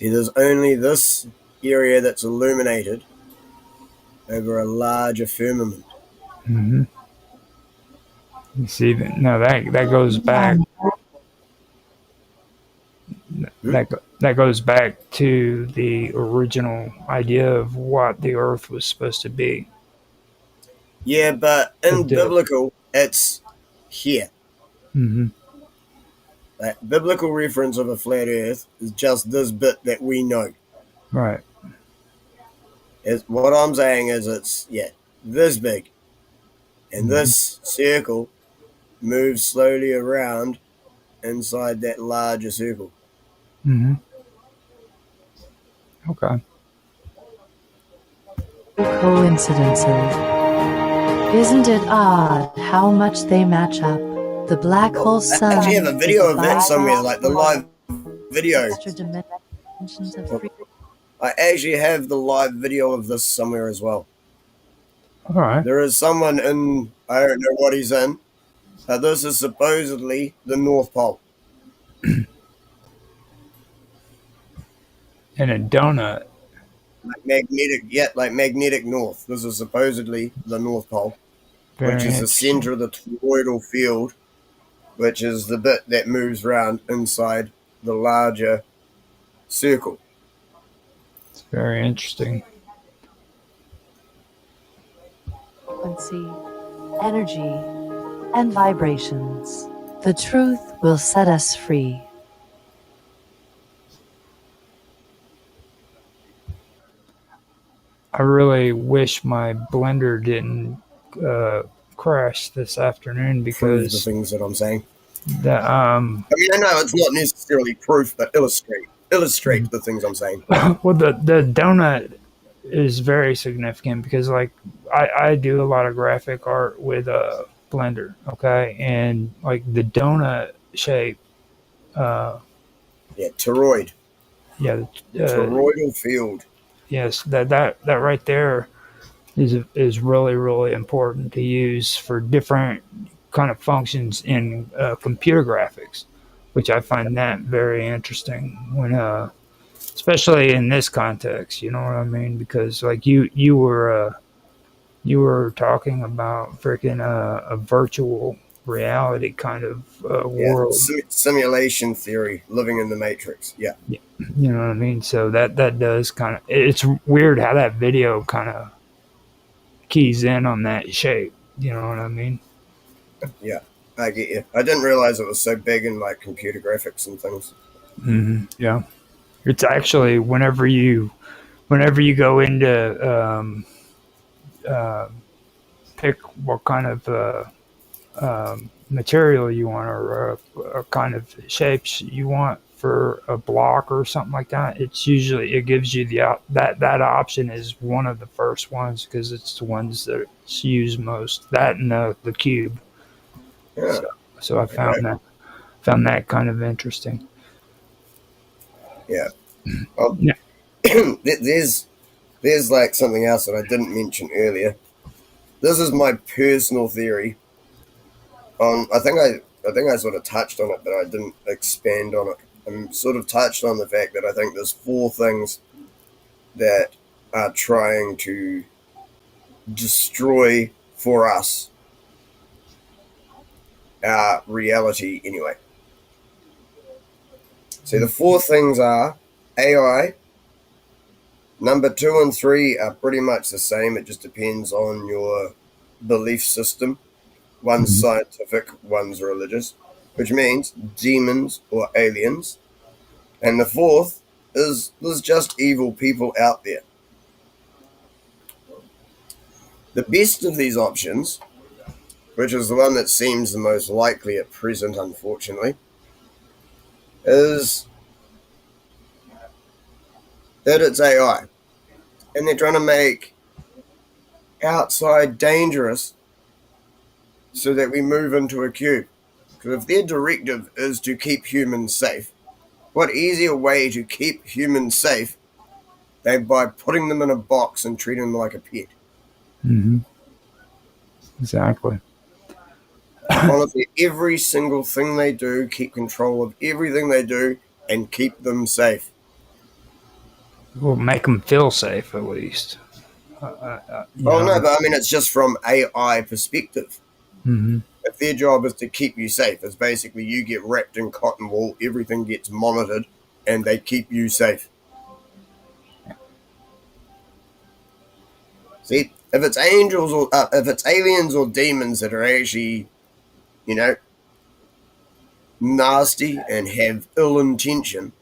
See, there's only this area that's illuminated over a larger firmament. Mm-hmm. You see, no, that goes back. That goes back to the original idea of what the Earth was supposed to be. Yeah, but in biblical, it's here. Mm-hmm. That biblical reference of a flat Earth is just this bit that we know. Right. What I'm saying is it's, this big. And Mm-hmm. this circle moves slowly around inside that larger circle. Mm-hmm. Okay. Coincidences. Isn't it odd how much they match up? The black hole sun. I actually have a video of that somewhere, like the live video. I actually have the live video of this somewhere as well. All right. There is someone in, I don't know what he's in. This is supposedly the North Pole. And a donut. Like magnetic north. This is supposedly the North Pole, Very which is the center of the toroidal field, which is the bit that moves around inside the larger circle. It's very interesting. Frequency, energy, and vibrations. The truth will set us free. I really wish my blender didn't crash this afternoon because the things that I'm saying. I mean, I know it's not necessarily proof, but illustrate the things I'm saying. Well, the donut is very significant because, like, I do a lot of graphic art with a blender, okay, and like the donut shape. Toroid. Yeah, toroidal field. Yes, that right there is really, really important to use for different kind of functions in computer graphics, which I find that very interesting when, especially in this context. You know what I mean? Because like you were talking about freaking a virtual reality kind of world. Simulation theory, living in the Matrix. Yeah. You know what I mean? So that does kind of, it's weird how that video kind of keys in on that shape. You know what I mean? Yeah, I get you. I didn't realize it was so big in like computer graphics and things. Mm-hmm. Yeah, it's actually whenever you go into pick what kind of material you want or kind of shapes you want for a block or something like that, it's usually, it gives you that option is one of the first ones because it's the ones that it's used most. That and the cube. Yeah. So I found that kind of interesting. Yeah. Yeah. There's like something else that I didn't mention earlier. This is my personal theory. I think I sort of touched on it, but I didn't expand on it. I sort of touched on the fact that I think there's 4 things that are trying to destroy for us our reality anyway. So the 4 things are AI. Number 2 and 3 are pretty much the same. It just depends on your belief system. One's scientific, one's religious, which means demons or aliens. And the 4th is there's just evil people out there. The best of these options, which is the one that seems the most likely at present, unfortunately, is that it's AI. And they're trying to make outside dangerous so that we move into a cube. Because if their directive is to keep humans safe, what easier way to keep humans safe than by putting them in a box and treating them like a pet? Mm-hmm. Exactly. Honestly, every single thing they do, keep control of everything they do, and keep them safe. Will make them feel safe at least. You Oh no, know. but I mean it's just from AI perspective. Hmm. If their job is to keep you safe, it's basically you get wrapped in cotton wool, everything gets monitored, and they keep you safe. See, if it's angels or if it's aliens or demons that are actually, you know, nasty and have ill intention,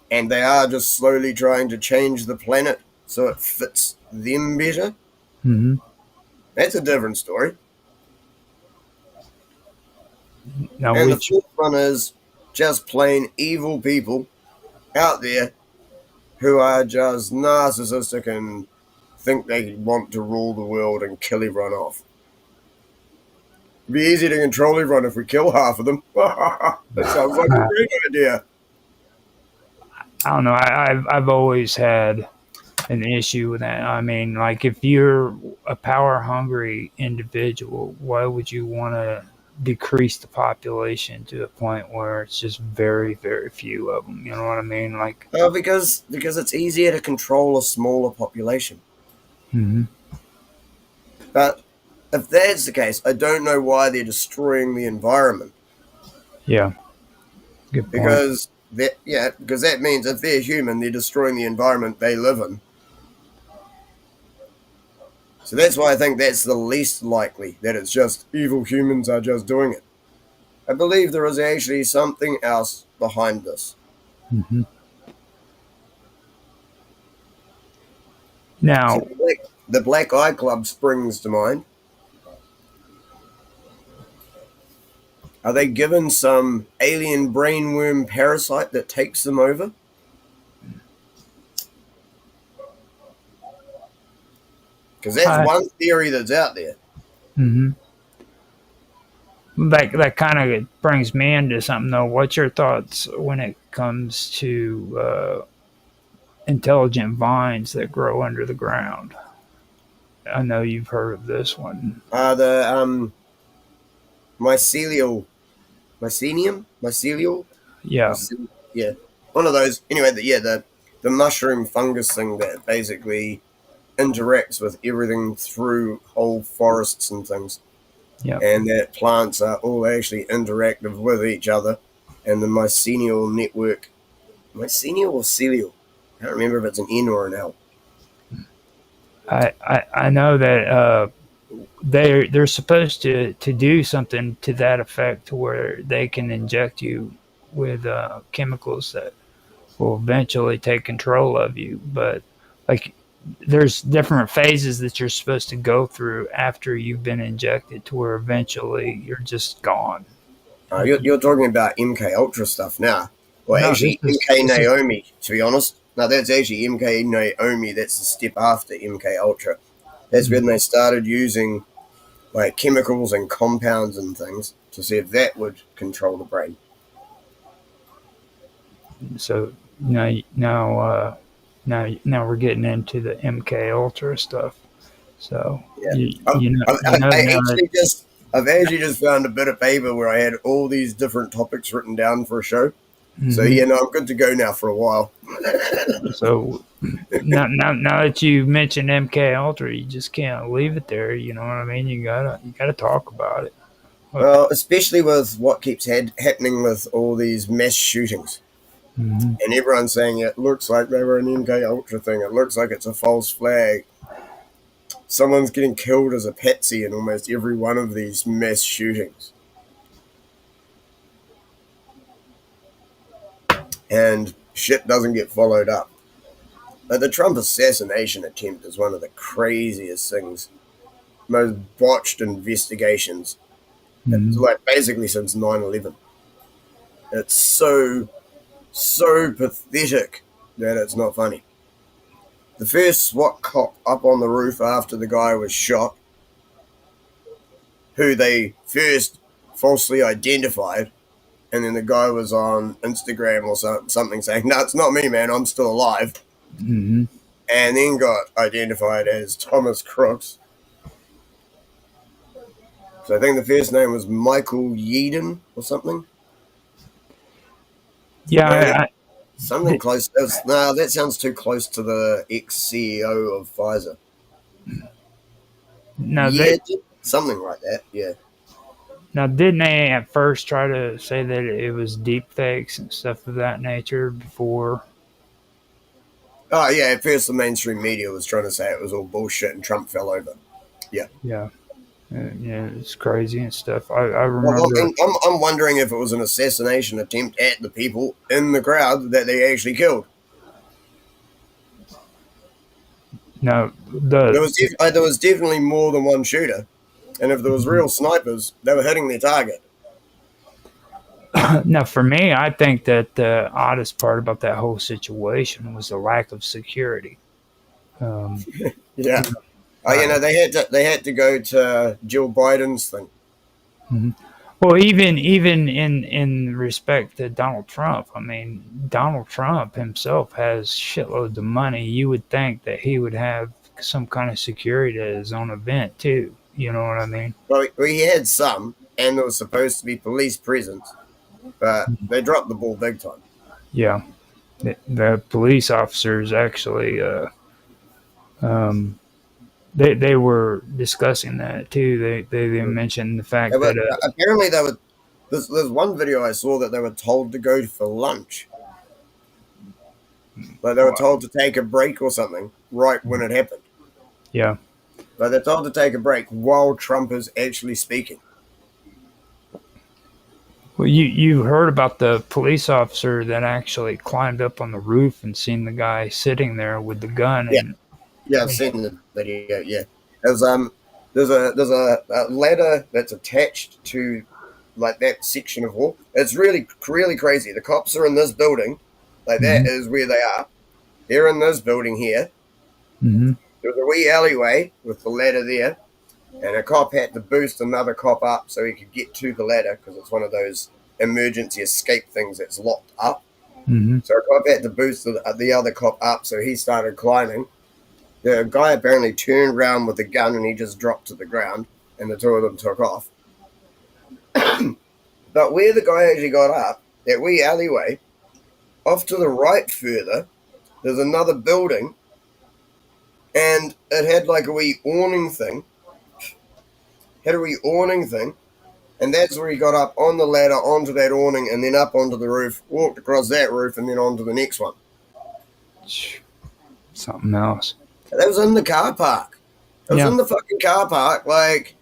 and they are just slowly trying to change the planet so it fits them better, Hmm. that's a different story. Now, And the which fourth one is just plain evil people out there who are just narcissistic and think they want to rule the world and kill everyone off. It'd be easy to control everyone if we kill half of them. That sounds like a great idea. I don't know. I've always had an issue with that. I mean, like if you're a power hungry individual, why would you want to decrease the population to a point where it's just very, very few of them? You know what I mean? Like, Because it's easier to control a smaller population. hmm, But if that's the case, I don't know why they're destroying the environment. yeah, good point. Because that means if they're human, they're destroying the environment they live in. So that's why I think that's the least likely that it's just evil humans are just doing it. I believe there is actually something else behind this. Hmm. So Now, the Black Eye Club springs to mind. Are they given some alien brainworm parasite that takes them over? Because that's I, one theory that's out there. hmm, that kind of brings me into something though. What's your thoughts when it comes to intelligent vines that grow under the ground? I know you've heard of this one. The mycelial, mycelial, Yeah. yeah, one of those. Anyway, the mushroom fungus thing that basically interacts with everything through whole forests and things, Yep. and that plants are all actually interactive with each other, and the mycelial network, mycelial or celial, I can't remember if it's an N or an L. I know that they're supposed to do something to that effect to where they can inject you with chemicals that will eventually take control of you. But like there's different phases that you're supposed to go through after you've been injected to where eventually you're just gone. You're talking about MK Ultra stuff now. Well, No, actually, MK Naomi. To be honest, no, that's actually MK Naomi. That's the step after MK Ultra. That's when they started using like chemicals and compounds and things to see if that would control the brain. so now we're getting into the MK Ultra stuff. So Yeah, I've, you know now that I've actually just found a bit of paper where I had all these different topics written down for a show. So mhm. yeah, no, I'm good to go now for a while. So now that you mentioned MK Ultra, you just can't leave it there. You know what I mean? You gotta talk about it. Well, especially with what keeps happening with all these mass shootings. Mm-hmm. And everyone's saying it looks like they were an MK Ultra thing. It looks like it's a false flag. Someone's getting killed as a patsy in almost every one of these mass shootings. And shit doesn't get followed up. But the Trump assassination attempt is one of the craziest things, most botched investigations. It's Mm-hmm. like basically since 9/11. It's so pathetic that it's not funny. The first SWAT cop up on the roof after the guy was shot, who they first falsely identified, and then the guy was on Instagram or something saying, "No, it's not me, man. I'm still alive," Mm-hmm. and then got identified as Thomas Crooks. So I think the first name was Michael Yeadon or something. Yeah, No, Something close. No, that sounds too close to the ex-CEO of Pfizer. Now Yeah, something like that. Yeah. now didn't they at first try to say that it was deep fakes and stuff of that nature before? Oh yeah. At first, the mainstream media was trying to say it was all bullshit, and Trump fell over. Yeah. Yeah. Yeah, it's crazy and stuff. I Well, remember. I'm wondering if it was an assassination attempt at the people in the crowd that they actually killed. No, There was definitely more than one shooter, and if there was real snipers, they were hitting their target. now for me, I think that the oddest part about that whole situation was the lack of security. Um, Yeah. Oh, they had to go to Jill Biden's thing. mhm. Well, even in respect to Donald Trump, I mean, Donald Trump himself has shitloads of money. You would think that he would have some kind of security at his own event too. You know what I mean? Well, he had some, and there was supposed to be police presence, but they dropped the ball big time. Yeah, the police officers actually. Um, they were discussing that too. They mentioned the fact that Apparently they were. There's one video I saw that they were told to go for lunch. Like they were told to take a break or something right when it happened. yeah. Like they're told to take a break while Trump is actually speaking. Well, you heard about the police officer that actually climbed up on the roof and seen the guy sitting there with the gun. Yeah. And Yeah, I've seen the video. Yeah, there's a ladder that's attached to like that section of wall. It's really crazy. The cops are in this building, like that is where they are. They're in this building here. mm-hmm. There's a wee alleyway with the ladder there, and a cop had to boost another cop up so he could get to the ladder because it's one of those emergency escape things that's locked up. Mm-hmm. So a cop had to boost the other cop up, so he started climbing. The guy apparently turned around with the gun and he just dropped to the ground, and the two of them took off. But where the guy actually got up, that wee alleyway, off to the right further, there's another building, and it had like a wee awning thing. And that's where he got up on the ladder, onto that awning, and then up onto the roof, walked across that roof, and then onto the next one. Something else. That was in the car park. It was in the fucking car park, like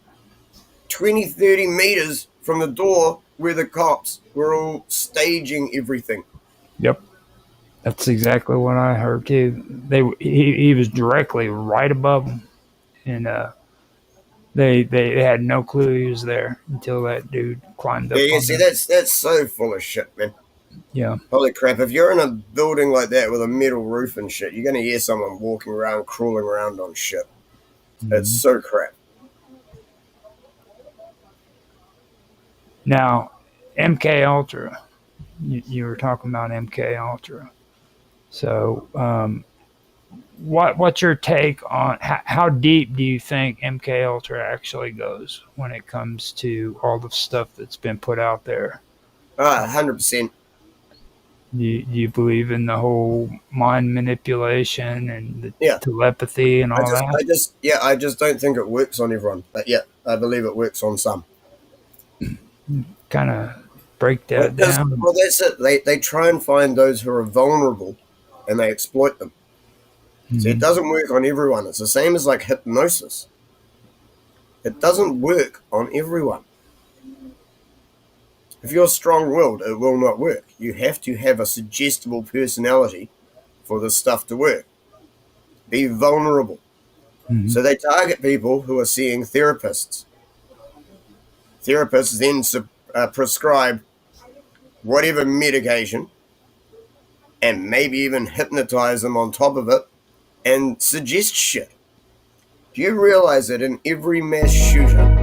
20, 30 meters from the door where the cops were all staging everything. Yep. That's exactly what I heard too. He was directly right above them, and they had no clue he was there until that dude climbed up. Yeah, you see, that's so full of shit, man. Yeah. Holy crap! If you're in a building like that with a metal roof and shit, you're gonna hear someone walking around, crawling around on shit. Mm-hmm. It's so crap. Now, MK Ultra. You were talking about MK Ultra. So, what's your take on how deep do you think MK Ultra actually goes when it comes to all the stuff that's been put out there? 100%. Do you believe in the whole mind manipulation and the telepathy and all that? I just don't think it works on everyone. But yeah, I believe it works on some. Kind of break that down. Well, that's it. They try and find those who are vulnerable, and they exploit them. Mm-hmm. So it doesn't work on everyone. It's the same as like hypnosis. It doesn't work on everyone. If you're strong-willed, it will not work. You have to have a suggestible personality for this stuff to work. Be vulnerable. Mm-hmm. So they target people who are seeing therapists. Therapists then prescribe whatever medication and maybe even hypnotize them on top of it and suggest shit. Do you realize that in every mass shooter,